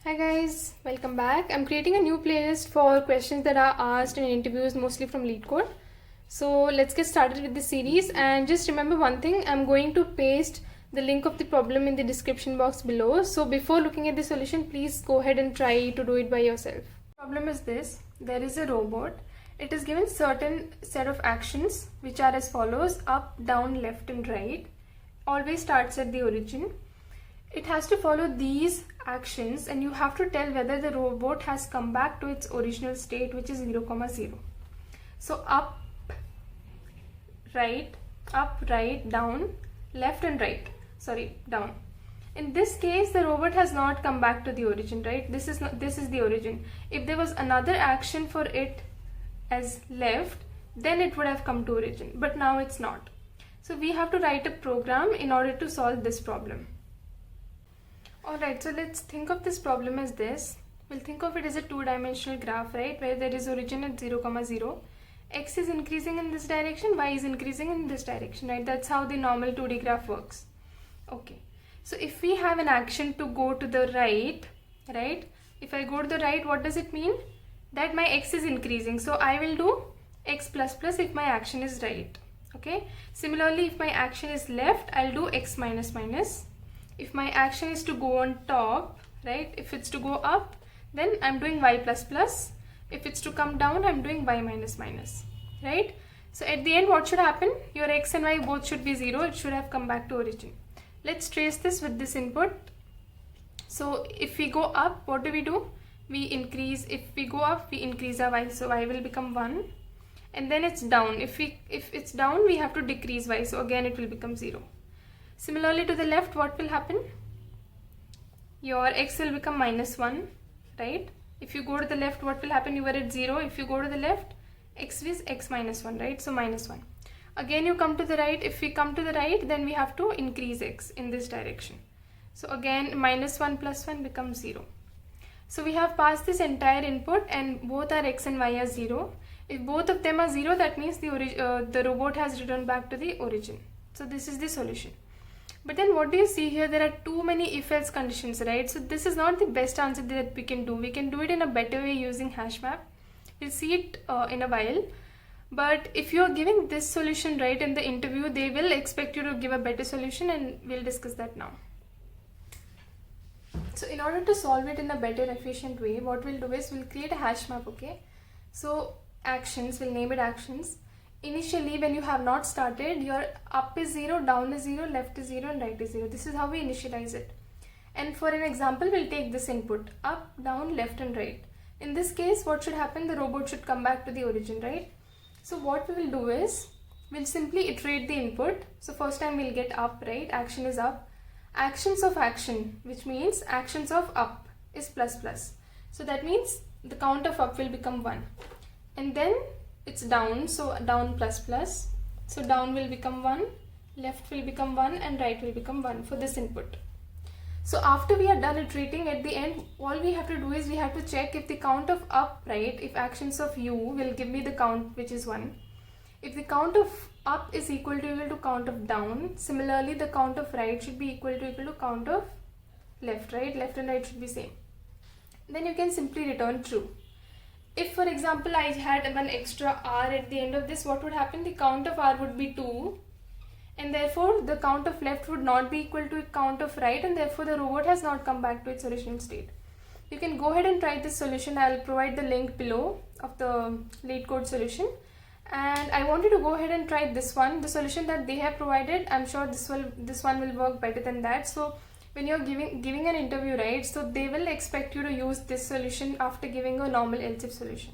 Hi guys, welcome back. I'm creating a new playlist for questions that are asked in interviews, mostly from LeetCode. So let's get started with the series, and just remember one thing, I'm going to paste the link of the problem in the description box below. So before looking at the solution, please go ahead and try to do it by yourself. The problem is this: there is a robot. It is given certain set of actions which are as follows: up, down, left and right. Always starts at the origin. It has to follow these actions and you have to tell whether the robot has come back to its original state, which is 0, 0. So up, right, down, left and right, down. In this case, the robot has not come back to the origin, right? This is the origin. If there was another action for it as left, then it would have come to origin, but now it's not. So we have to write a program in order to solve this problem. Alright, so let's think of this problem as this. We'll think of it as a two-dimensional graph, right, where there is origin at 0, 0. X is increasing in this direction, Y is increasing in this direction, right? That's how the normal 2D graph works. Okay, so if we have an action to go to the right, if I go to the right, what does it mean? That my X is increasing, so I will do X plus plus if my action is right. Okay, similarly, if my action is left, I'll do X minus minus. If my action is to go on top, right, if it's to go up, then I'm doing Y plus plus. If it's to come down, I'm doing Y minus minus, right? So at the end, what should happen? Your X and Y both should be 0. It should have come back to origin. Let's trace this with this input. So if we go up, what do? We increase. If we go up, we increase our Y. So Y will become 1. And then it's down. If it's down, we have to decrease Y. So again, it will become 0. Similarly to the left, what will happen? Your X will become minus 1, right? If you go to the left, what will happen? You were at 0. If you go to the left, X is X minus 1, right? So minus 1. Again, you come to the right. If we come to the right, then we have to increase X in this direction. So again, minus 1 plus 1 becomes 0. So we have passed this entire input and both our X and Y are 0. If both of them are 0, that means the robot has returned back to the origin. So this is the solution. But then what do you see here? There are too many if-else conditions, right? So this is not the best answer that we can do. We can do it in a better way using HashMap. We'll see it in a while. But if you are giving this solution right in the interview, they will expect you to give a better solution, and we'll discuss that now. So in order to solve it in a better, efficient way, what we'll do is we'll create a HashMap, okay? So actions, we'll name it actions. Initially, when you have not started, your up is 0, down is 0, left is 0 and right is 0. This is how we initialize it. And for an example, we'll take this input: up, down, left and right. In this case, what should happen? The robot should come back to the origin, right? So what we will do is, we'll simply iterate the input. So first time we'll get up, right? Action is up. Actions of action, which means actions of up, is plus plus. So that means the count of up will become 1. And then it's down, so down plus plus. So down will become 1, left will become 1 and right will become 1 for this input. So after we are done iterating, at the end, all we have to do is we have to check if the count of up, right, if actions of u will give me the count which is 1. If the count of up is equal to count of down, similarly the count of right should be equal to count of left, right? Left and right should be same. Then you can simply return true. If, for example, I had one extra r at the end of this, what would happen? The count of r would be 2, and therefore the count of left would not be equal to count of right, and therefore the robot has not come back to its original state. You can go ahead and try this solution. I'll provide the link below of the LeetCode solution. And I wanted to go ahead and try this one, the solution that they have provided. I'm sure this one will work better than that. So when you're giving an interview, right, so they will expect you to use this solution after giving a normal else if solution.